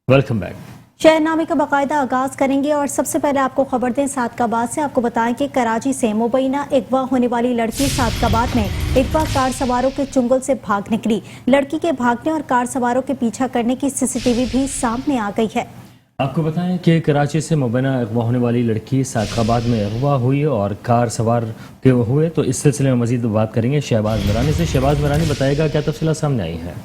Welcome back. शहरनामे का बाकायदा आगाज करेंगे और सबसे पहले आपको खबर दें सादकाबाद से। आपको बताएं कि कराची से मुबैना अगवा होने वाली लड़की सादकाबाद में अगवा कार सवारों के चुंगल से भाग निकली। लड़की के भागने और कार सवारों के पीछा करने की सीसीटीवी भी सामने आ गई है। आपको बताएं कि कराची से मुबैना अगवा होने वाली लड़की सादकाबाद में अगवा हुई और कार सवार के हुए, तो इस सिलसिले में मजीद बात करेंगे शहबाज मिरानी से। शहबाज मिरानी बताएगा क्या तफसीलात सामने आई है।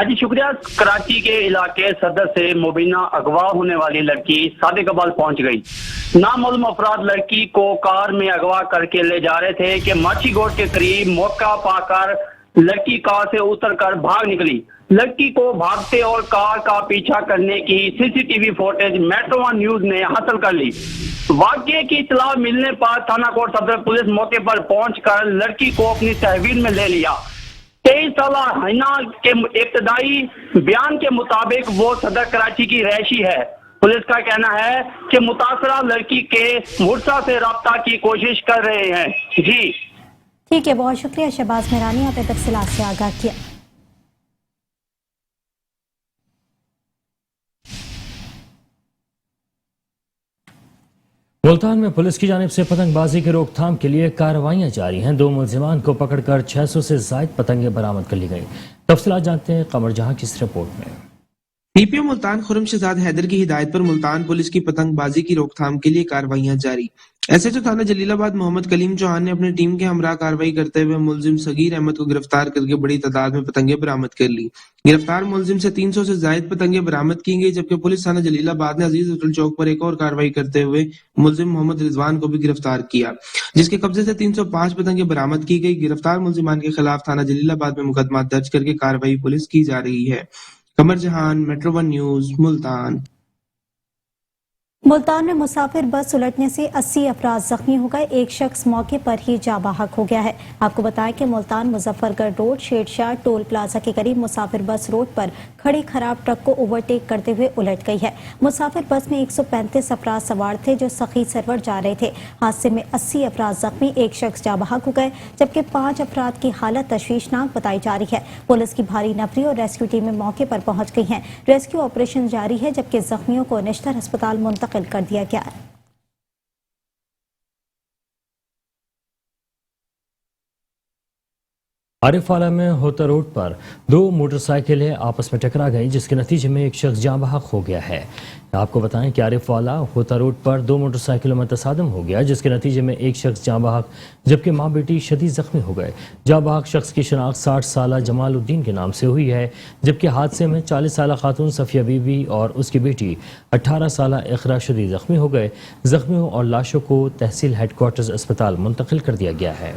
जी शुक्रिया। कराची के इलाके सदर से मुबीना अगवा होने वाली लड़की सादकाबाद पहुंच गई। नामालूम अफराद लड़की को कार में अगवा करके ले जा रहे थे कि माची गोड के करीब मौका पाकर लड़की कार से उतरकर भाग निकली। लड़की को भागते और कार का पीछा करने की CCTV footage metro one news ने हासिल कर ली। वाकये की इत्तला मिलने पर थाना कोट सदर पुलिस मौके पर पहुंचकर लड़की को अपनी तहवील में ले लिया। 23 साला हिना के इब्तदाई बयान के मुताबिक वो सदर कराची की रहशी है। पुलिस का कहना है कि मुतासरा लड़की के मुर्सा से राब्ता की कोशिश कर रहे हैं। जी ठीक है, बहुत शुक्रिया शहबाज मिरानी, आपने तफसीलात से आगाह किया। मुल्तान में पुलिस की जानिब से पतंगबाजी की रोकथाम के लिए कार्रवाइयां जारी हैं। 2 मुलजिमान को पकड़कर 600 से जायद पतंगें बरामद कर ली गई। तफसीलात जानते हैं कमर जहां की इस रिपोर्ट में। डीपीओ मुल्तान खुर्रम शहजाद हैदर की हिदायत पर मुल्तान पुलिस की पतंगबाजी की रोकथाम के लिए कार्रवाइयां जारी। एसएचओ थाना जलीलाबाद मोहम्मद कलीम चौहान ने अपनी टीम के हमरा कार्रवाई करते हुए मुलजिम सगीर अहमद को गिरफ्तार करके बड़ी तादाद में पतंगे बरामद कर ली। गिरफ्तार मुलजिम से 300 से जायद पतंगे बरामद की गई, जबकि पुलिस थाना जलीलाबाद ने अजीज होटल चौक पर एक और कार्रवाई करते हुए मुलजिम मोहम्मद रिजवान को भी गिरफ्तार किया, जिसके कब्जे से 305 पतंगे बरामद की गई। गिरफ्तार मुलजिमान के खिलाफ थाना जलीलाबाद में मुकदमा दर्ज करके कार्रवाई पुलिस की जा रही है। कमर जहान, metro one news, Multan. Multan में मुसाफिर बस उलटने से 80 अफराद जख्मी हो गए। एक शख्स मौके पर ही जाँ बहक हो गया है। आपको बताएं कि Multan Muzaffargarh road Sher Shah toll plaza के करीब मुसाफिर बस रोड पर खड़ी खराब ट्रक को ओवरटेक करते हुए उलट गई है। मुसाफिर बस में 135 अफराद सवार थे जो सखी सरवर जा रहे थे। हादसे में 80 अफराद जख्मी, एक शख्स जाँ बहक हो गए, जबकि 5 अफराद की हालत तशवीशनाक बताई जा रही है। पुलिस की भारी नफरी और रेस्क्यू टीमें मौके पर पहुंच गई हैं। रेस्क्यू ऑपरेशन जारी है, जबकि जख्मियों को निश्तर अस्पताल मुंतकिल कर दिया गया है। आरिफवाला में होता रोड पर 2 मोटरसाइकिलें आपस में टकरा गई, जिसके नतीजे में एक शख्स जाँ बहक हो गया है। आपको बताएं कि आरिफवाला होता रोड पर 2 मोटरसाइकिलों में तसादम हो गया, जिसके नतीजे में एक शख्स जाँ बहक जबकि मां बेटी शदीद जख्मी हो गए। जाँ बहक शख्स की शनाख्त 60 साला जमालुद्दीन के नाम से हुई है, जबकि हादसे में 40 साला खातून सफिया बीबी और उसकी बेटी 18 साला इकरा शदीद जख्मी हो गए। जख्मियों और लाशों को तहसील हेडक्वार्टर्स अस्पताल मुंतकिल कर दिया गया है।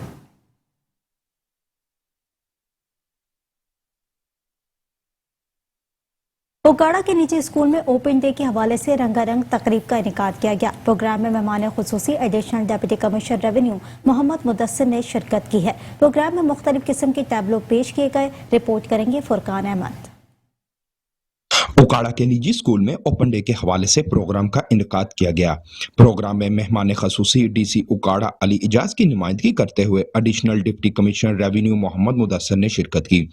उकाड़ा के निजी स्कूल में ओपन डे के हवाले से रंगारंग तकरीब का इनेकाद किया गया। प्रोग्राम में मेहमान खुसूसी additional deputy commissioner revenue Mohammad Mudassir ने शिरकत की है। प्रोग्राम में मुख्तलिफ किस्म के टैबलो पेश किए गए। रिपोर्ट करेंगे फुरकान अहमद। उकाड़ा के निजी स्कूल में ओपन डे के हवाले से प्रोग्राम का इनेकाद किया गया। प्रोग्राम में मेहमान खसूसी डीसी उकाड़ा अली इजाज की नुमाइंदगी करते हुए additional deputy commissioner revenue Mohammad Mudassir ने शिरकत की।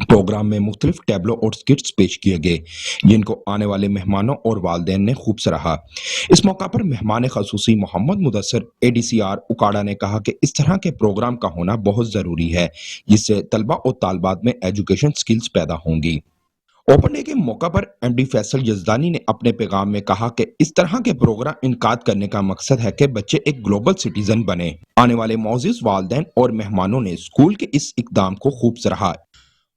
प्रोग्राम में मुख्तलिफ टैबलो और स्किट्स पेश किए गए, जिनको आने वाले मेहमानों और वालिदैन ने खूब सराहा। इस मौका पर मेहमान खसूसी मोहम्मद मुदस्सिर एडीसीआर उकाड़ा ने कहा कि इस तरह के प्रोग्राम का होना बहुत ज़रूरी है, जिससे तलबा और तालबात में एजुकेशन स्किल्स पैदा होंगी। ओपन डे के मौका पर एमडी फैसल यजदानी ने अपने पैगाम में कहा कि इस तरह के प्रोग्राम इनकाद करने का मकसद है कि बच्चे एक ग्लोबल सिटीजन बने। आने वाले मौजूद वालिदैन और मेहमानों ने स्कूल के इस इकदाम को खूब सराहा।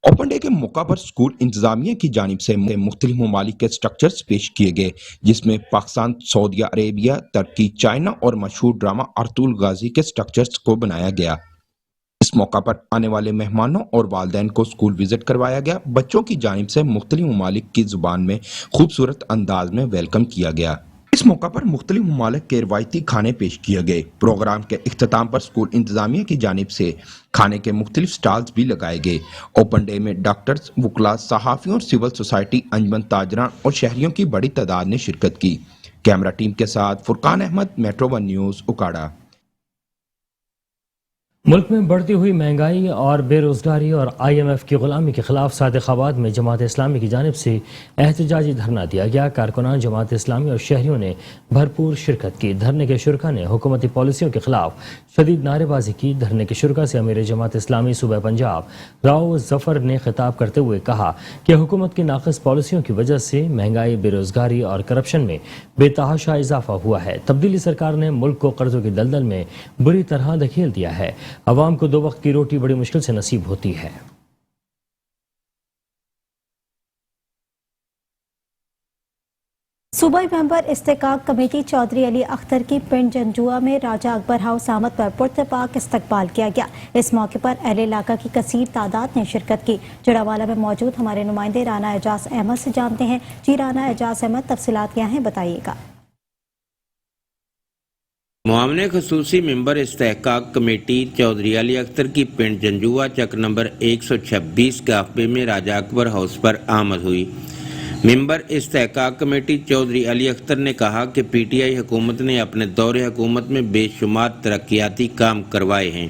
ओपन डे के मौका पर स्कूल इंतजामिया की जानिब से मुख्तलिफ ममालिक के स्ट्रक्चर्स पेश किए गए, जिसमें पाकिस्तान, सऊदी अरेबिया, तुर्की, चाइना और मशहूर ड्रामा अर्तुल गाजी के स्ट्रक्चर्स को बनाया गया। इस मौका पर आने वाले मेहमानों और वालिदैन को स्कूल विजिट करवाया गया। बच्चों की जानिब से मुख्तलिफ ममालिक की जुबान में खूबसूरत अंदाज में वेलकम किया गया। इस मौका पर मुख्तलिफ ममालिक के रवायती खाने पेश किए गए। प्रोग्राम के इख्तिताम पर स्कूल इंतजामिया की जानिब से खाने के मुख्तलिफ स्टॉल्स भी लगाए गए। ओपन डे में डॉक्टर्स, वकला, सहाफ़ियों और सिविल सोसाइटी, अंजमन ताजरान और शहरियों की बड़ी तादाद ने शिरकत की। कैमरा टीम के साथ Furqan Ahmed, metro one news, Okara. मुल्क में बढ़ती हुई महंगाई और बेरोजगारी और IMF की गुलामी के खिलाफ सादिकाबाद में जमात इस्लामी की जानिब से एहतजाजी धरना दिया गया। कारकुनान जमात इस्लामी और शहरियों ने भरपूर शिरकत की। धरने के शुरका ने हुकूमती पॉलिसियों के खिलाफ शदीद नारेबाजी की। धरने के शुरका से अमीर जमात इस्लामी सूबा पंजाब राव जफर ने खिताब करते हुए कहा कि हुकूमत की नाक़िस पॉलिसियों की वजह से महंगाई, बेरोजगारी और करप्शन में बेतहाशा इजाफा हुआ है। तब्दीली सरकार ने मुल्क को कर्जों की दलदल में बुरी तरह धकेल दिया है। अवाम को 2 वक्त की रोटी बड़ी मुश्किल से नसीब होती है। सूबाई मेंबर इस्तेकाक कमेटी चौधरी अली अख्तर की पिंड जंजुआ में राजा अकबर हाउस आमद पर पुरतपाक इस्तकबाल किया गया। इस मौके पर अहले इलाका की कसीर तादाद ने शिरकत की। जड़ावाला में मौजूद हमारे नुमाइंदे राना एजाज अहमद से जानते हैं। जी राना एजाज अहमद, तफसीलात क्या हैं, बताइएगा। मुआवने खसूसी मेंबर इस्तेहकाक कमेटी चौधरी अली अख्तर की पिंड जंजुआ चक नंबर 126 काफे में राजा अकबर हाउस पर आमद हुई। मेंबर इस्तेहकाक कमेटी चौधरी अली अख्तर ने कहा कि PTI हुकूमत ने अपने दौरे हुकूमत में बेशुमार तरक्याती काम करवाए हैं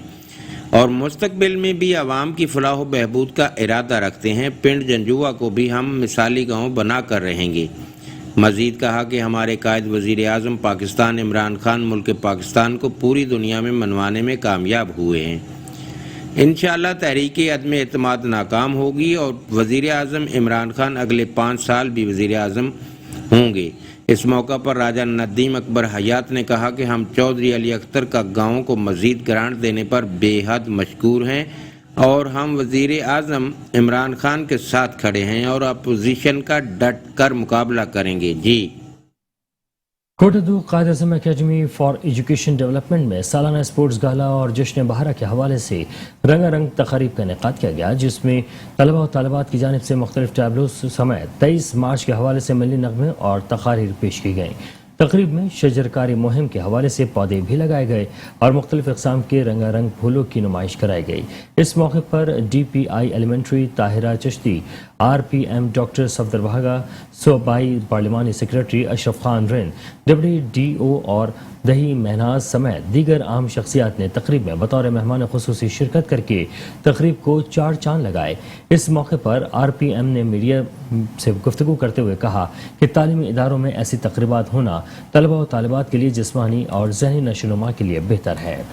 और मुस्तकबिल में भी आवाम की फलाह बहबूद का इरादा रखते हैं। पिंड जंजुआ को भी हम मिसाली गाँव बना कर रहेंगे। मजीद कहा कि हमारे कायद वज़ीर आज़म पाकिस्तान इमरान खान मुल्क पाकिस्तान को पूरी दुनिया में मनवाने में कामयाब हुए हैं। इंशाअल्लाह तहरीक अदम एतमाद नाकाम होगी और वज़ीर आज़म इमरान खान अगले 5 साल भी वज़ीर आज़म होंगे। इस मौका पर राजा नदीम अकबर हयात ने कहा कि हम चौधरी अली अख्तर का गाँव को मज़ीद ग्रांट देने पर बेहद मशकूर हैं और हम वज़ीर आज़म इमरान खान के साथ खड़े हैं और अपोजिशन का डट कर मुकाबला करेंगे। जी Kotaddu Quaid-e-Azam academy for education development में सालाना स्पोर्ट्स गाला और जश्न बहारा के हवाले से रंगारंग तक़रीब का इनेकाद किया गया, जिसमें तलबा और तालिबात की जानिब से मुख्तलिफ टैबलोज समेत 23 मार्च के हवाले से मिली नग़मे और तक़ारीर पेश की गई। तकरीब में शजरकारी मुहिम के हवाले से पौधे भी लगाए गए और मुख्तलिफ इक़साम के रंगारंग फूलों की नुमाइश कराई गई। इस मौके पर DPI elementary Tahira Chishti, RPM doctor Safdar Bahaga, सूबाई पार्लिमानी सेक्रेटरी अशरफ खान रिन, डिप्टी DO और दही महनाज समेत दीगर आम शख्सियात ने तकरीब में बतौर मेहमान खुसूसी शिरकत करके तकरीब को 4 चांद लगाए। इस मौके पर RPM ने मीडिया से गुफ्तगू करते हुए कहा कि तालीमी इदारों में ऐसी तकरीबात होना तलबा और तालिबात के लिए जिस्मानी और ज़हनी नशोनुमा के लिए बेहतर है।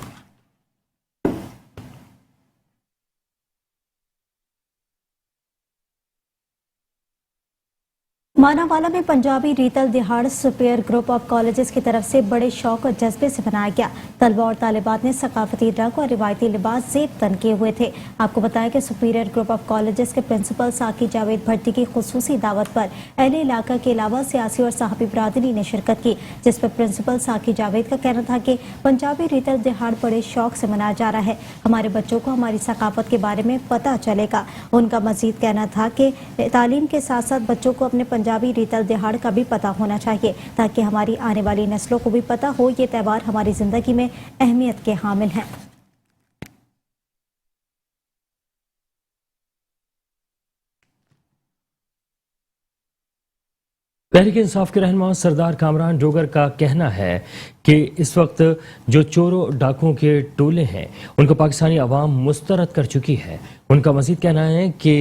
मानावाला में पंजाबी रीतल दिहाड़ सुपेयर ग्रुप ऑफ कॉलेजेस की तरफ से बड़े शौक और जज्बे से बनाया गया। तलबा और तालिबात ने सकाफती रंग और रिवायती लिबास ज़ेब तन किए हुए थे। आपको बताया कि सुपीरियर ग्रुप ऑफ कॉलेजेस के प्रिंसिपल साकी जावेद भट्टी की खुसूसी दावत पर अहले इलाका के अलावा सियासी और सहाफ़ी बिरादरी ने शिरकत की, जिस पर प्रिंसिपल साकी जावेद का कहना था कि पंजाबी रीतल दिहाड़ बड़े शौक से मनाया जा रहा है, हमारे बच्चों को हमारी सकाफत के बारे में पता चलेगा। उनका मजीद कहना था कि तालीम के साथ साथ बच्चों को अपने पंजाबी रीतल दिहाड़ का भी पता होना चाहिए ताकि हमारी आने वाली नस्लों को भी पता हो ये त्यौहार हमारी जिंदगी में अहमियत के हामिल हैं। तहरीक इंसाफ के रहनुमा सरदार कामरान डोगर का कहना है कि इस वक्त जो चोरों डाकुओं के टोले हैं उनको पाकिस्तानी अवाम मुस्तरद कर चुकी है। उनका मजीद कहना है कि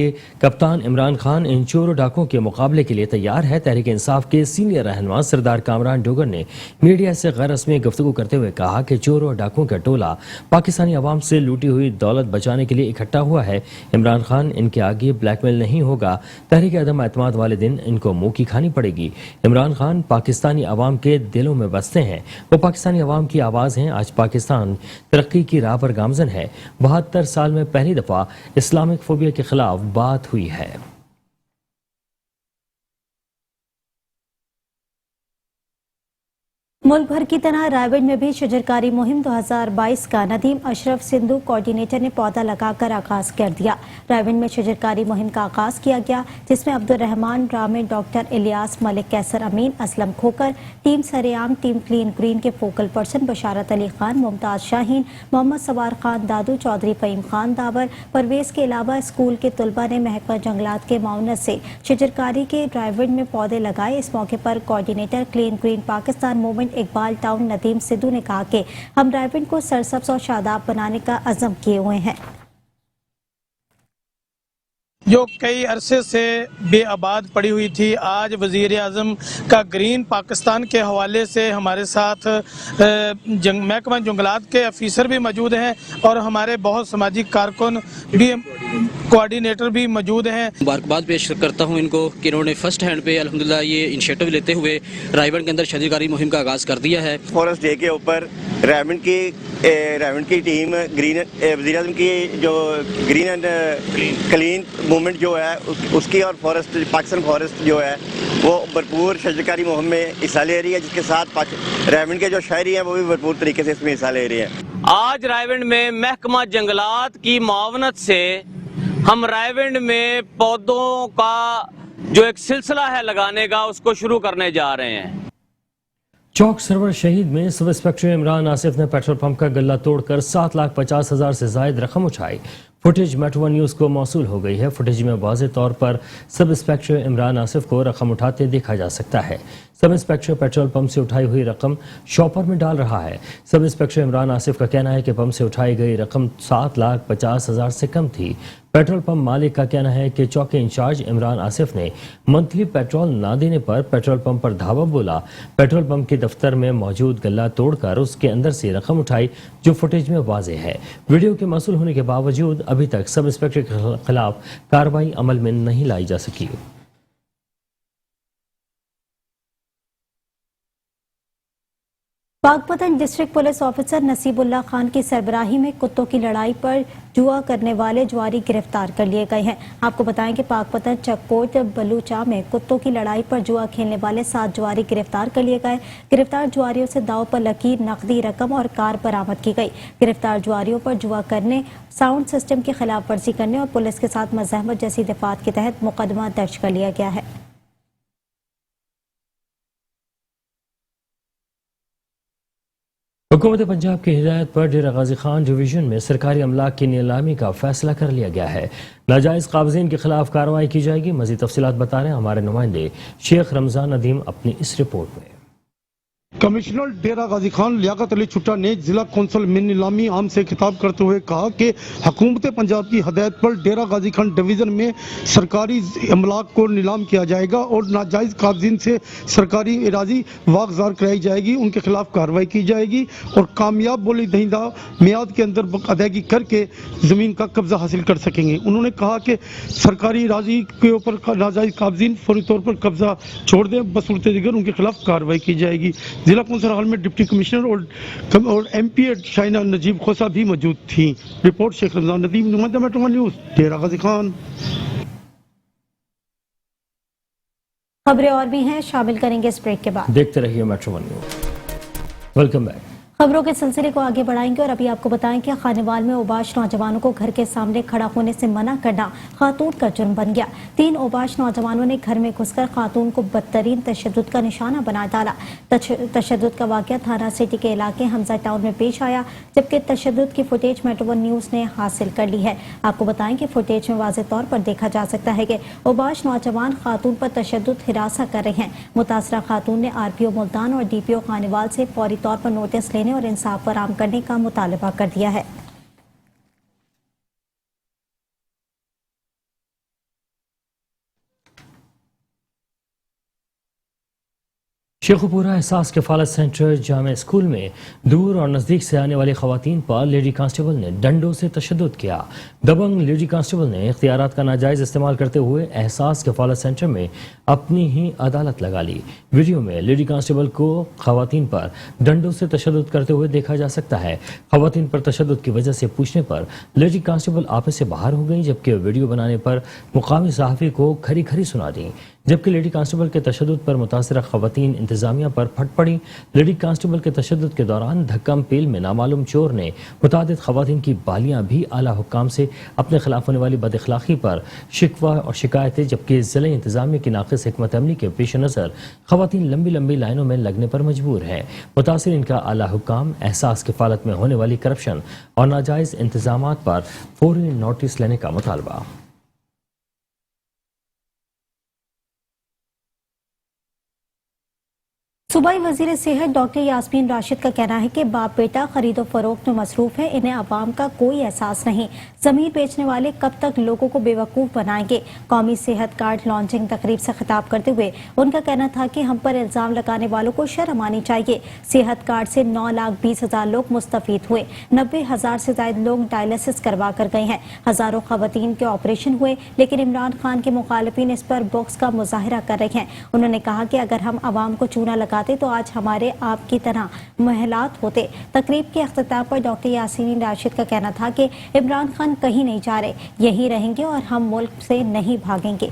कप्तान इमरान खान इन चोरों डाकुओं के मुकाबले के लिए तैयार है। तहरीक इंसाफ के सीनियर रहनुमा सरदार कामरान डोगर ने मीडिया से गैर रस्मी गुफ्तगू करते हुए कहा कि चोरों डाकुओं का टोला पाकिस्तानी अवाम से लूटी हुई दौलत बचाने के लिए इकट्ठा हुआ है। इमरान खान इनके आगे ब्लैकमेल नहीं होगा। तहरीक अदम एतमाद वाले दिन इनको मुंह की खानी पड़ेगी। इमरान खान पाकिस्तानी अवाम के दिलों में बसते हैं, वो पाकिस्तानी अवाम की आवाज़ हैं। आज पाकिस्तान तरक्की की राह पर गामजन है। 72 साल में पहली दफ़ा इस्लामिक फोबिया के खिलाफ बात हुई है। मुल्क भर की तरह रायगढ़ में भी शजरकारी मुहिम 2022 का नदीम अशरफ सिंधु कोऑर्डिनेटर ने पौधा लगाकर आगाज कर दिया। रायगढ़ में शजरकारी मुहिम का आगाज किया गया, जिसमें अब्दुल रहमान रामे, डॉक्टर इलियास, मलिक कैसर अमीन, असलम खोकर, टीम सरेआम, टीम क्लीन ग्रीन के फोकल पर्सन बशारत अली खान, मुमताज शाहीन, मोहम्मद सवार खान, दादू चौधरी, फहीम खान दावर, परवेज के अलावा स्कूल के तलबा ने महकमा जंगलात के माउनत से शजरकारी के रायगढ़ में पौधे लगाए। इस मौके पर coordinator clean green Pakistan movement Iqbal town Nadeem Sidhu ने कहा कि हम रायविंड को सरसब्ज और शादाब बनाने का अज़म किए हुए हैं। जो कई अरसे से बेआबाद पड़ी हुई थी, आज वज़ीर आज़म का ग्रीन पाकिस्तान के हवाले से हमारे साथ महकमा जंगलात के अफीसर भी मौजूद हैं और हमारे बहुत समाजी कारकुन भी, कोऑर्डिनेटर भी मौजूद हैं। मुबारकबाद पेश करता हूं इनको कि इन्होंने फर्स्ट हैंड पे अल्हम्दुलिल्लाह ये इनिशिएटिव लेते हुए रायविंड के अंदर शजरकारी मुहिम का आगाज़ कर दिया है। फॉरेस्ट डे के ऊपर रायविंड की टीम वज़ीर आज़म की जो ग्रीन एंड क्लीन मूवमेंट जो है उसकी और पाकिस्तान फॉरेस्ट जो है वो भरपूर शजरकारी मुहिम में हिस्सा ले रही है, जिसके साथ रायविंड के जो शहरी हैं वो भी भरपूर तरीके से इसमें हिस्सा ले रहे हैं। आज रायविंड में महकमा जंगलात की मुआवनत से हम रायविंड में पौधों का जो एक सिलसिला है लगाने का, उसको शुरू करने जा रहे हैं। चौक सरवर शहीद में सब इंस्पेक्टर इमरान आसिफ ने पेट्रोल पंप का गल्ला तोड़कर 7,50,000 से जायद रकम उठाई। फुटेज मेट्रो वन न्यूज़ को मौसूल हो गई है। फुटेज में वाज़ेह तौर पर सब इंस्पेक्टर इमरान आसिफ को रकम उठाते देखा जा सकता है। सब इंस्पेक्टर पेट्रोल पंप से उठाई हुई रकम शॉपर में डाल रहा है। सब इंस्पेक्टर इमरान आसिफ का कहना है कि पंप से उठाई गई रकम 7,50,000 से कम थी। पेट्रोल पंप मालिक का कहना है कि चौकी इंचार्ज इमरान आसिफ ने मंथली पेट्रोल ना देने पर पेट्रोल पंप पर धावा बोला। पेट्रोल पंप के दफ्तर में मौजूद गल्ला तोड़कर उसके अंदर से रकम उठाई, जो फुटेज में वाज़ेह है। वीडियो के मौसूल होने के बावजूद अभी तक सब इंस्पेक्टर के खिलाफ कार्रवाई अमल में नहीं लाई जा सकी। Pakpattan district police officer Nasibullah Khan की सरबराही में कुत्तों की लड़ाई पर जुआ करने वाले जुआरी गिरफ्तार कर लिए गए हैं। आपको बताएं कि पाकपतन चककोट बलूचा में कुत्तों की लड़ाई पर जुआ खेलने वाले 7 जुआरी गिरफ्तार कर लिए गए। गिरफ्तार जुआरियों से दाव पर लकीर, नकदी रकम और कार बरामद की गई। गिरफ्तार जुआरियों पर जुआ करने, साउंड सिस्टम की खिलाफ वर्जी करने और पुलिस के साथ मज़ाहमत जैसी दफात के तहत मुकदमा दर्ज कर लिया गया है। हुकूमत पंजाब की हिदायत पर डेरा गाजी खान डिवीजन में सरकारी अमलाक की नीलामी का फैसला कर लिया गया है। नाजायज काबजीन के खिलाफ कार्रवाई की जाएगी। मजीद तफसीलात बता रहे हैं हमारे नुमाइंदे शेख रमजान नदीम अपनी इस रिपोर्ट में। कमिश्नर डेरा गाजी खान लियाकत अली छुट्टा ने जिला कौंसल में नीलामी आम से खिताब करते हुए कहा कि हुकूमत पंजाब की हदायत पर डेरा गाजी खान डिवीजन में सरकारी अमलाक को नीलाम किया जाएगा और नाजायज काबजीन से सरकारी इराजी वागजार कराई जाएगी, उनके खिलाफ कार्रवाई की जाएगी और कामयाब बोली दहिंदा मियाद के अंदर अदायगी करके ज़मीन का कब्जा हासिल कर सकेंगे। उन्होंने कहा कि सरकारी इराजी के ऊपर नाजायज काबजीन फौरी तौर पर कब्जा छोड़ दें, बसूरत दिगर उनके खिलाफ कार्रवाई की जाएगी। जिला कौंसल हाल में डिप्टी कमिश्नर और MP शाइना नजीब खोसा भी मौजूद थी। रिपोर्ट शेख रमजान नदीम, नुमाइंदा मेट्रो वन न्यूज़, डेरा गाजी खान। खबरें और भी हैं, शामिल करेंगे इस ब्रेक के बाद। देखते रहिए metro one news. Welcome back. खबरों के सिलसिले को आगे बढ़ाएंगे और अभी आपको बताएं कि खानेवाल में ओबाश नौजवानों को घर के सामने खड़ा होने से मना करना खातून का जुर्म बन गया। 3 ओबाश नौजवानों ने घर में घुसकर खातून को बदतरीन तशद्दुद का निशाना बना डाला। तशद्दुद का वाकया थाना सिटी के इलाके हमजा टाउन में पेश आया, जबकि तशद्दुद की फुटेज मेट्रो वन न्यूज़ ने हासिल कर ली है। आपको बताएं कि फुटेज में वाज़ेह तौर पर देखा जा सकता है कि ओबाश नौजवान खातून पर तशद्दुद हिरासा कर रहे हैं। मुतासरा खातून ने RPO मुल्तान और DPO खानेवाल से फौरी तौर पर नोटिस लेने और इंसाफ फराहम करने का मुतालबा कर दिया है। शेखुपुरा एहसास कफालत सेंटर जामे स्कूल में दूर और नज़दीक से आने वाली खवातीन पर लेडी कांस्टेबल ने डंडों से तशद्दुद किया। दबंग लेडी कांस्टेबल ने इख्तियारात का नाजायज़ इस्तेमाल करते हुए एहसास कफालत सेंटर में अपनी ही अदालत लगा ली। वीडियो में लेडी कांस्टेबल को खवातीन पर डंडों से तशद्दुद करते हुए देखा जा सकता है। खवातीन पर तशद्दुद की वजह से पूछने पर लेडी कांस्टेबल आपस से बाहर हो गई, जबकि वीडियो बनाने पर मुकामी सहाफ़ी को खरी खरी सुना दी। जबकि लेडी कांस्टेबल के तशद्दुद पर मुतासरा खवातीन इंतजामिया पर फट पड़ी। लेडी कांस्टेबल के तशद्दुद के दौरान धक्कम पेल में नामालूम चोर ने मुतादिद खवातीन की बालियां भी आला हुक्काम से अपने खिलाफ होने वाली बदअखलाक़ी पर शिकवा और शिकायतें, जबकि ज़िले इंतजामिया की नाक़िस हिकमत अमली के पेश नज़र खवातीन लंबी लंबी लाइनों में लगने पर मजबूर है। मुतासिरीन का आला हुक्काम एहसास किफ़ालत में होने वाली करप्शन और नाजायज़ इंतजामात पर फौरी नोटिस लेने का मुतालबा। सूबाई वजीर सेहत डॉक्टर यास्मीन राशिद का कहना है कि बाप बेटा खरीदो फरोख्त में मसरूफ है, इन्हें अवाम का कोई एहसास नहीं। जमीन बेचने वाले कब तक लोगों को बेवकूफ़ बनाएंगे। कौमी सेहत कार्ड लॉन्चिंग तकरीब से खिताब करते हुए उनका कहना था कि हम पर इल्ज़ाम लगाने वालों को शर्म आनी चाहिए। सेहत कार्ड से 9,20,000 लोग मुस्तफीद हुए, 90,000 से ज्यादा लोग डायलिसिस करवा कर गए हैं, हजारों खवातीन के ऑपरेशन हुए, लेकिन इमरान खान के मुखालिफिन इस पर बॉक्स का मुजाहरा कर रहे हैं। उन्होंने कहा कि अगर हम अवाम को चूना लगाते तो आज हमारे आप की तरह महलात होते। तकरीब के अख्तिताम पर डॉक्टर यास्मीन राशिद का कहना था कि इमरान खान कहीं नहीं जा रहे, यही रहेंगे और हम मुल्क से नहीं भागेंगे।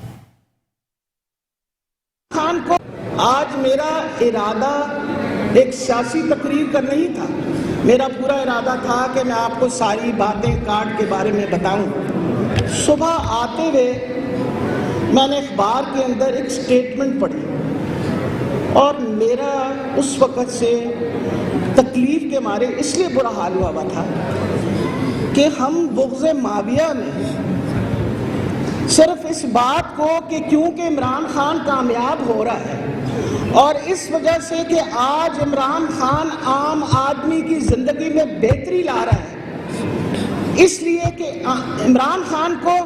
खान को आज मेरा इरादा एक सियासी तकरीर का नहीं था, मेरा पूरा इरादा था कि मैं आपको सारी बातें कार्ड के बारे में बताऊं। सुबह आते हुए मैंने अखबार के अंदर एक स्टेटमेंट पढ़ी और मेरा उस वक़्त से तकलीफ़ के मारे इसलिए बुरा हाल हुआ था कि हम बुग़्ज़ माविया में सिर्फ इस बात को कि क्योंकि इमरान खान कामयाब हो रहा है और इस वजह से कि आज इमरान खान आम आदमी की ज़िंदगी में बेहतरी ला रहा है, इसलिए कि इमरान खान को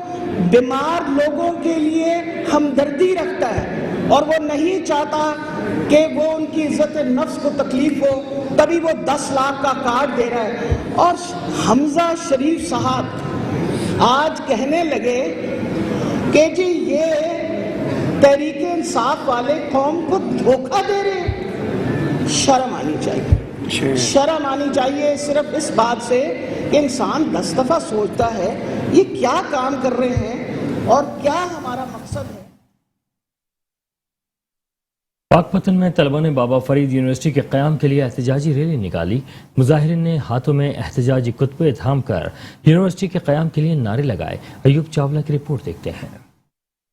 बीमार लोगों के लिए हमदर्दी रखता है और वो नहीं चाहता कि वो उनकी इज्जत नफ्स को तकलीफ हो, तभी वो 10 लाख का कार्ड दे रहा है। और हमजा शरीफ साहब आज कहने लगे कि जी ये तहरीके इंसाफ वाले कौम को धोखा दे रहे हैं। शर्म आनी चाहिए, शर्म आनी चाहिए सिर्फ इस बात से कि इंसान 10 दफ़ा सोचता है ये क्या काम कर रहे हैं और क्या हमारा मकसद है। पाकपतन में तलबा ने बाबा फरीद यूनिवर्सिटी के क़याम के लिए एहतजाजी रैली निकाली। मुजाहिरीन ने हाथों में एहतजाजी कुतबे थाम कर यूनिवर्सिटी के क़याम के लिए नारे लगाए। अयूब चावला की रिपोर्ट देखते हैं।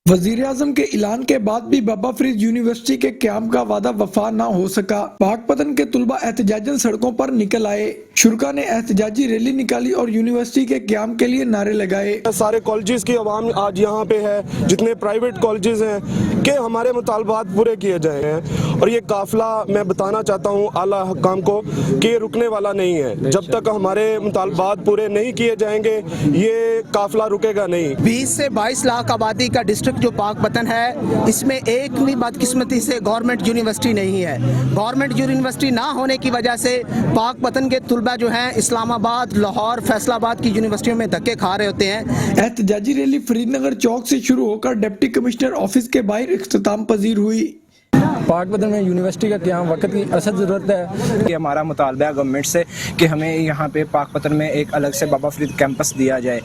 वजीर आजम के ऐलान के बाद भी बाबा फरीद यूनिवर्सिटी के क्याम का वादा वफा न हो सका। पाकपतन के तुलबा एहतजाजन सड़कों पर निकल आए। शुरा ने एहतजाजी रैली निकाली और यूनिवर्सिटी के क्याम के लिए नारे लगाए। सारे कॉलेजेस की आवाम आज यहाँ पे है, जितने प्राइवेट कॉलेजेस हैं कि हमारे मुतालबात पूरे किए जाए हैं और ये काफिला मैं बताना चाहता हूँ आला हुक्काम को कि ये रुकने वाला नहीं है। जब तक हमारे मुतालबात पूरे नहीं किए जाएंगे ये काफिला रुकेगा नहीं। 20 से 22 लाख आबादी का डिस्ट्रिक्ट जो पाकपतन है, इसमें एक भी बदकिस्मती से गवर्नमेंट यूनिवर्सिटी नहीं है। गवर्नमेंट यूनिवर्सिटी ना होने की वजह से पाकपतन के तुलबा जो हैं इस्लामाबाद, लाहौर, फैसलाबाद की यूनिवर्सिटियों में धक्के खा रहे होते हैं। एहतजाजी रैली फरीदनगर चौक से शुरू होकर डिप्टी कमिश्नर ऑफिस के बाहर इख्तिताम पजीर हुई। पाकपतन में यूनिवर्सिटी का क्या वक्त की असद ज़रूरत है कि हमारा मुतालबा है गवर्नमेंट से कि हमें यहाँ पे पाकपतन में एक अलग से बाबा फरीद कैंपस दिया जाए।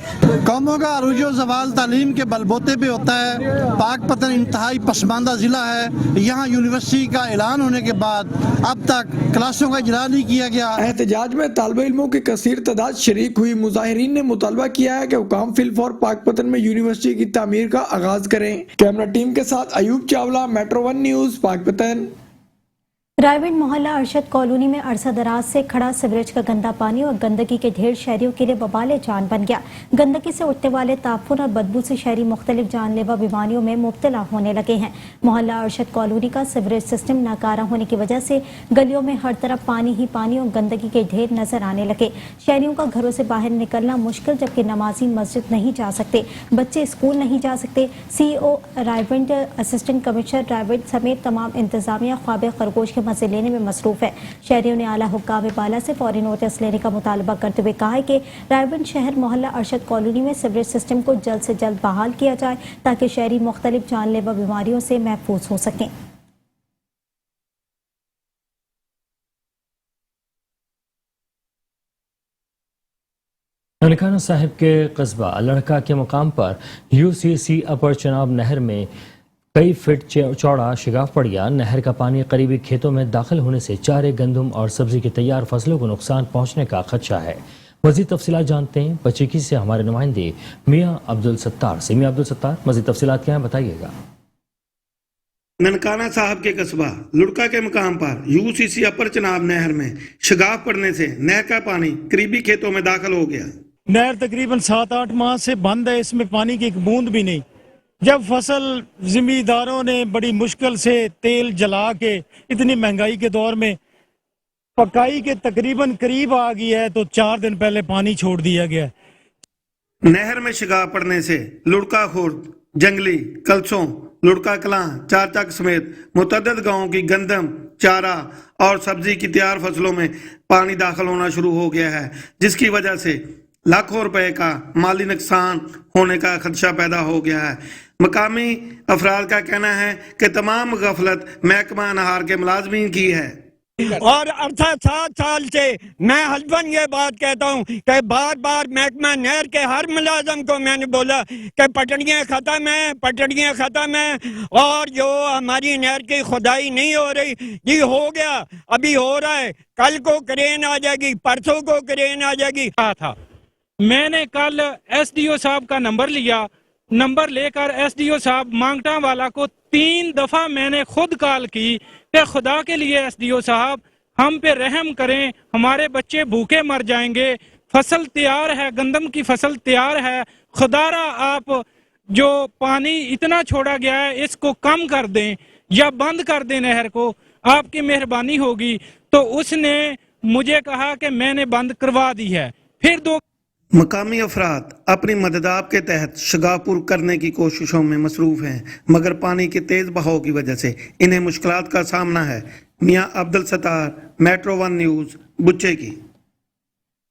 कौमों का अरूज व ज़वाल तालीम के बलबोते पे होता है। पाकपतन इंतहाई पसमानदा ज़िला है। यहाँ यूनिवर्सिटी का ऐलान होने के बाद अब तक क्लासों का इजरा नहीं किया गया। एहतजाज में तालिबे इल्मों की कसीर तादाद शरीक हुई। मुजाहिरीन ने मुतालबा किया है कि हुकाम फिल फॉर पाकपतन में यूनिवर्सिटी की तामीर का आगाज करें। कैमरा टीम के साथ अयूब चावला, मेट्रो 1 न्यूज़, पाकपतन। रायविंड मोहल्ला अरशद कॉलोनी में अरसा दराज से खड़ा सीवरेज का गंदा पानी और गंदगी के ढेर शहरियों के लिए बवाल जान बन गया। गंदगी से उठने वाले ताफुन और बदबू से शहरी मुख्तलिफ जानलेवा बीमारियों में मुब्तला होने लगे हैं। मोहल्ला अरशद कॉलोनी का सीवरेज सिस्टम नाकारा होने की वजह से गलियों में हर तरफ पानी ही पानी और गंदगी के ढेर नजर आने लगे। शहरियों का घरों से बाहर निकलना मुश्किल, जबकि नमाजी मस्जिद नहीं जा सकते, बच्चे स्कूल नहीं जा सकते। CEO Raiwind, assistant commissioner Raiwind समेत तमाम इंतजामिया ख्वाब खरगोश के मजे लेने में मसरूफ है। शहरियों ने आला हुक्काम बाला से फौरी नोटिस लेने का मुतालबा करते हुए कहा है कि रायविंड शहर मोहल्ला अरशद कॉलोनी में सीवरेज सिस्टम को जल्द से जल्द बहाल किया जाए ताकि शहरी मुख्तलिफ जानलेवा बीमारियों से महफूज हो सकें। ननकाना साहिब के कस्बा लड़का के मुकाम पर UCC अपर चनाब नहर में कई फीट चौड़ा शिगाफ पड़ गया। नहर का पानी करीबी खेतों में दाखिल होने से चारे, गंदम और सब्जी की तैयार फसलों को नुकसान पहुंचने का खदशा है। मज़ीद तफसीलात जानते हैं बचीकी से हमारे नुमाइंदे मियां अब्दुल सत्तार से। मियां अब्दुल सत्तार, मज़ीद तफसीलात क्या है बताइएगा। ननकाना साहब के कस्बा लुड़का के मुकाम पर UCC अपर चनाब नहर में शिगाफ पड़ने से नहर का पानी करीबी खेतों में दाखिल हो गया। नहर तकरीबन 7-8 माह से बंद है, इसमें पानी की एक बूंद भी नहीं। जब फसल जिम्मेदारों ने बड़ी मुश्किल से तेल जला के इतनी महंगाई के दौर में पकाई के तकरीबन करीब आ गई है तो 4 दिन पहले पानी छोड़ दिया गया है। नहर में शिगाफ पड़ने से लुड़का खुर्द, जंगली, कलसों, लुड़का कलां, चारचक समेत मुतअद्दिद गांवों की गंदम, चारा और सब्जी की तैयार फसलों में पानी दाखिल होना शुरू हो गया है, जिसकी वजह से लाखों रुपए का माली नुकसान होने का खदशा पैदा हो गया है। मकामी अफराद का कहना है कि तमाम गफलत महकमा अनहार के मुलाजमीन की है। और 7 साल से मैं हस्बन ये बात कहता हूँ कि बार बार महकमा नहर के हर मुलाजम को मैंने बोला कि पटड़ियाँ ख़त्म है और जो हमारी नहर की खुदाई नहीं हो रही, जी हो गया, अभी हो रहा है, कल को क्रेन आ जाएगी, परसों को क्रेन आ जाएगी। कहा था मैंने कल एसडीओ साहब का नंबर लिया, नंबर लेकर एसडीओ साहब मांगटा वाला को 3 दफा मैंने खुद कॉल की कि खुदा के लिए एसडीओ साहब हम पे रहम करें, हमारे बच्चे भूखे मर जाएंगे, फसल तैयार है, गंदम की फसल तैयार है, खुदारा आप जो पानी इतना छोड़ा गया है इसको कम कर दें या बंद कर दें नहर को, आपकी मेहरबानी होगी। तो उसने मुझे कहा कि मैंने बंद करवा दी है। फिर 2 मकामी अफराद अपनी मददाब के तहत शगापुर करने की कोशिशों में मसरूफ हैं, मगर पानी के तेज बहाव की वजह से इन्हें मुश्किलात का सामना है। मियां अब्दुल सत्तार, मेट्रो 1 न्यूज़, बुच्चे की।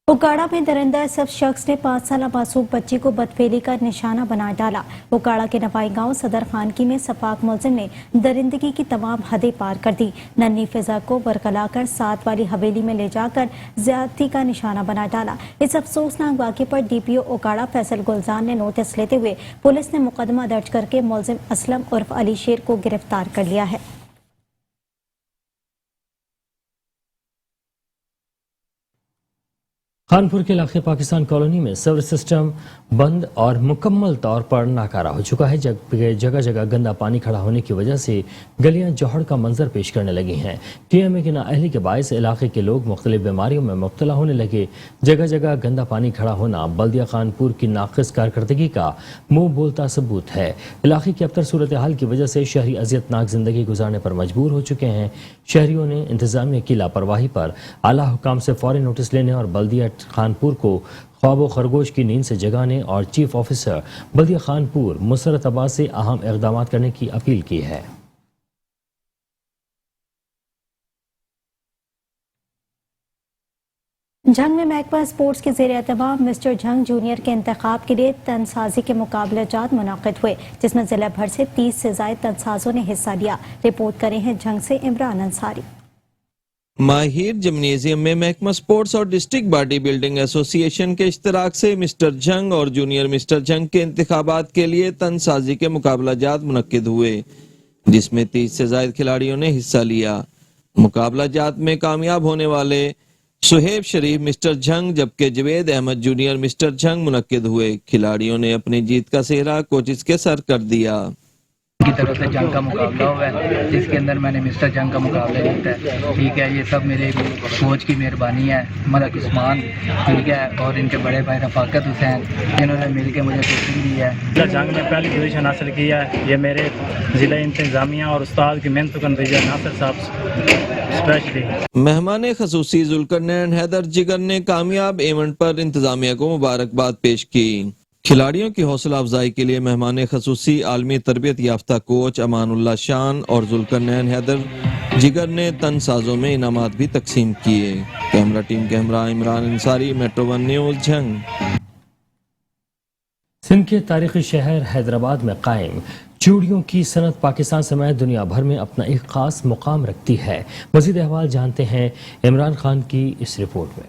उकाड़ा में दरिंदा शख्स ने 5 साल मासूम बच्ची को बदफेली का निशाना बना डाला। उकाड़ा के नवाई गांव सदर खानकी में सफाक मुलजिम ने दरिंदगी की तमाम हदें पार कर दी। नन्ही फिजा को बरकलाकर 7 वाली हवेली में ले जाकर ज्यादती का निशाना बना डाला। इस अफसोसनाक वाक़े पर डीपीओ उकाड़ा फैसल गुलजान ने नोटिस लेते हुए पुलिस ने मुकदमा दर्ज करके मुलजिम असलम उर्फ अली शेर को गिरफ्तार कर लिया है। खानपुर के इलाके पाकिस्तान कॉलोनी में सर्विस सिस्टम बंद और मुकम्मल तौर पर नाकारा हो चुका है। जगह जगह गंदा पानी खड़ा होने की वजह से गलियां जौहड़ का मंजर पेश करने लगी हैं। टीएमए की नाअहली के बायस इलाके के लोग मुख्तलिफ बीमारियों में मुब्तला होने लगे। जगह जगह गंदा पानी खड़ा होना बल्दिया खानपुर की नाक़िस कारकर्दगी का मुंह बोलता सबूत है। इलाके की अबतर सूरत हाल की वजह से शहरी अजियतनाक जिंदगी गुजारने पर मजबूर हो चुके हैं। शहरियों ने इंतजामिया की लापरवाही पर आला हुकाम से फौरी नोटिस लेने और बल्दिया खानपुर को ख्वाब खरगोश की नींद से जगाने और चीफ ऑफिसर बल्दिया खानपुर मुसरत अब्बास से अहम इक़दाम करने की अपील की है। जंग में महकमा स्पोर्ट्स के ज़ेर एहतमाम मिस्टर जंग जूनियर के इंतखाब के लिए तनसाजी के मुकाबले जात मुनाकिद हुए, जिसमें जिला भर से 30 से ज़ायद तनसाजों ने हिस्सा लिया। रिपोर्ट करें हैं जंग से इमरान अंसारी। माहिर जिम्नेजियम में महकमा स्पोर्ट्स और डिस्ट्रिक्ट बॉडी बिल्डिंग एसोसिएशन के इश्तराक से मिस्टर जंग और जूनियर मिस्टर जंग के इंतखाबात के लिए तनसाजी के मुकाबला जात मुनक्किद हुए, जिसमें 30 से ज़ायद खिलाड़ियों ने हिस्सा लिया। मुकाबला जात में कामयाब होने वाले सुहेब शरीफ मिस्टर जंग जबकि जवेद अहमद जूनियर मिस्टर जंग मुनक्किद हुए। खिलाड़ियों ने अपनी जीत का सेहरा कोचिज के सर कर दिया। की तरफ से जंग का मुकाबला हुआ है, जिसके अंदर मैंने मिस्टर जंग का मुकाबला जीता है। ठीक है, ये सब मेरे कोच की मेहरबानी है, मलक उस्मान, ठीक है, और इनके बड़े भाई रफाकत हुसैन, जिन्होंने मिलकर मुझे कोचिंग दी है। जंग में पहली पोजीशन हासिल किया है, ये मेरे जिला इंतजामिया और उस्ताद की मेहनत का नतीजा नासिर साहब स्पेशली। मेहमान खसूसी जुल्करनैन हैदर जिगर ने कामयाब इवेंट पर इंतजामिया को मुबारकबाद पेश की। खिलाड़ियों की हौसला अफजाई के लिए मेहमान खसूसी आलमी तरबियत याफ्ता कोच अमानुल्लाह शान और जुल्करनैन हैदर जिगर ने तनसाजों में इनामात भी तकसीम किए। कैमरा टीम के हमरा इमरान अंसारी, मेट्रो 1 न्यूज़, जंग। सिंध के तारीखी शहर हैदराबाद में कायम चूड़ियों की सनत पाकिस्तान समेत दुनिया भर में अपना एक खास मुकाम रखती है। मज़ीद अहवाल जानते हैं इमरान खान की इस रिपोर्ट में।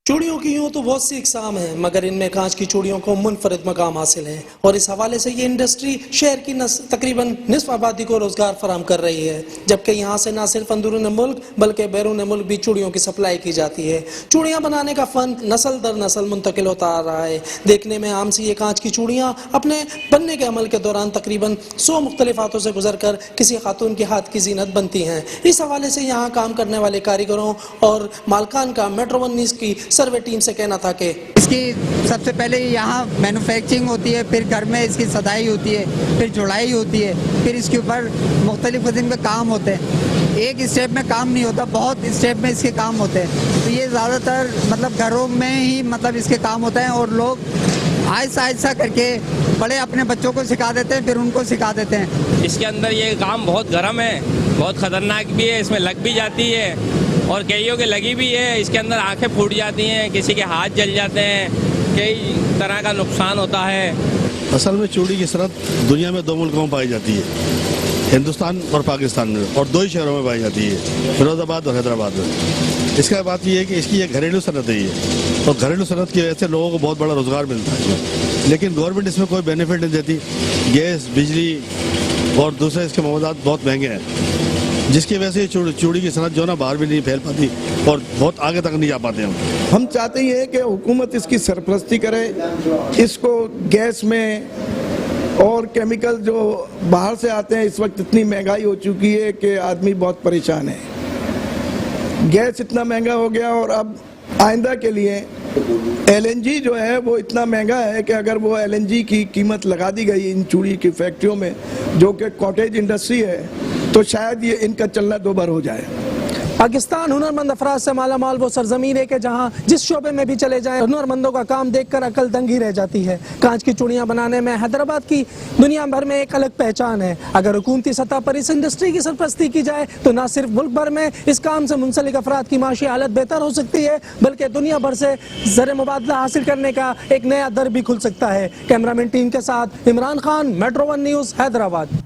चूड़ियों की यूँ तो बहुत सी इकसाम हैं, मगर इनमें कांच की चूड़ियों को मुनफरद मकाम हासिल है और इस हवाले से ये इंडस्ट्री शहर की तकरीबन निस्फ आबादी को रोजगार फराम कर रही है। जबकि यहाँ से न सिर्फ अंदरून मुल्क बल्कि बैरून मुल्क भी चूड़ियों की सप्लाई की जाती है। चूड़ियाँ बनाने का फन नस्ल दर नस्ल मुंतकिल होता आ रहा है। देखने में आम सी ये कांच की चूड़ियाँ अपने बनने के अमल के दौरान तकरीबन 100 मुख्तलिफ हाथों से गुजर कर किसी खातून के हाथ की जीनत बनती हैं। इस हवाले से यहाँ काम करने वाले कारीगरों और मालकान का मेट्रो 1 न्यूज़ की सर्वे टीम से कहना था कि इसकी सबसे पहले यहाँ मैन्युफैक्चरिंग होती है, फिर घर में इसकी सदाई होती है, फिर जुड़ाई होती है, फिर इसके ऊपर मुख्तलिफ किस्म के काम होते हैं। एक स्टेप में काम नहीं होता, बहुत स्टेप में इसके काम होते हैं। तो ये ज़्यादातर मतलब घरों में ही मतलब इसके काम होते हैं और लोग आहिस्ता आहिस्ता करके बड़े अपने बच्चों को सिखा देते हैं, फिर उनको सिखा देते हैं। इसके अंदर ये काम बहुत गर्म है, बहुत ख़तरनाक भी है, इसमें लग भी जाती है और कईयों के लगी भी है। इसके अंदर आंखें फूट जाती हैं, किसी के हाथ जल जाते हैं, कई तरह का नुकसान होता है। असल में चूड़ी की सनत दुनिया में 2 मुल्कों में पाई जाती है, हिंदुस्तान और पाकिस्तान में, और 2 ही शहरों में पाई जाती है, फिरोजाबाद और हैदराबाद में। इसका बात ये है कि इसकी एक घरेलू सनत है ये, और घरेलू सनत की वजह से लोगों को बहुत बड़ा रोज़गार मिलता है, लेकिन गवर्नमेंट इसमें कोई बेनिफिट नहीं देती। गैस, बिजली और दूसरे इसके मौजूदात बहुत महंगे हैं, जिसकी वजह से चूड़ी की सनत जो ना बाहर भी नहीं फैल पाती और बहुत आगे तक नहीं जा पाते हम चाहते हैं कि हुकूमत इसकी सरपरस्ती करे, इसको गैस में और केमिकल जो बाहर से आते हैं, इस वक्त इतनी महंगाई हो चुकी है कि आदमी बहुत परेशान है। गैस इतना महंगा हो गया और अब आइंदा के लिए LNG जो है वो इतना महंगा है कि अगर वो LNG की कीमत लगा दी गई इन चूड़ी की फैक्ट्रियों में, जो कि कॉटेज इंडस्ट्री है, तो शायद ये इनका चलना 2 बार हो जाए। पाकिस्तान हुनरमंद अफराद से माला माल वो सरजमीन है कि जहाँ जिस शोबे में भी चले जाएं, हुनरमंदों का काम देखकर अकल दंग ही रह जाती है। कांच की चूड़ियाँ बनाने में हैदराबाद की दुनिया भर में एक अलग पहचान है। अगर हुकूमती सतह पर इस इंडस्ट्री की सरपरस्ती की जाए तो न सिर्फ मुल्क भर में इस काम से मुंसलिक अफराद की माशी हालत बेहतर हो सकती है, बल्कि दुनिया भर से ज़र मुबादला हासिल करने का एक नया दर भी खुल सकता है। कैमरामैन टीम के साथ इमरान खान, मेट्रो 1 न्यूज़, हैदराबाद।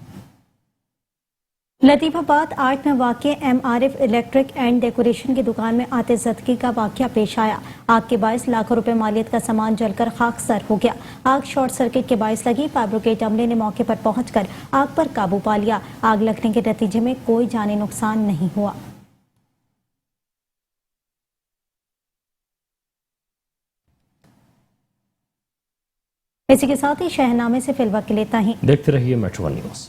लतीफाबाद 8 में वाक़ MRF इलेक्ट्रिक एंड डेकोरेशन की दुकान में आतिशज़दगी का वाक़या पेश आया। आग के बायस लाखों रुपए मालियत का सामान जलकर खाकसर हो गया। आग शॉर्ट सर्किट के बायस लगी। फायर ब्रिगेड अमले ने मौके पर पहुंचकर आग पर काबू पा लिया। आग लगने के नतीजे में कोई जानी नुकसान नहीं हुआ। इसी के साथ ही शहनामे से फिलवक्त के लिए इतना ही। देखते रहिए मेट्रो 1 न्यूज़।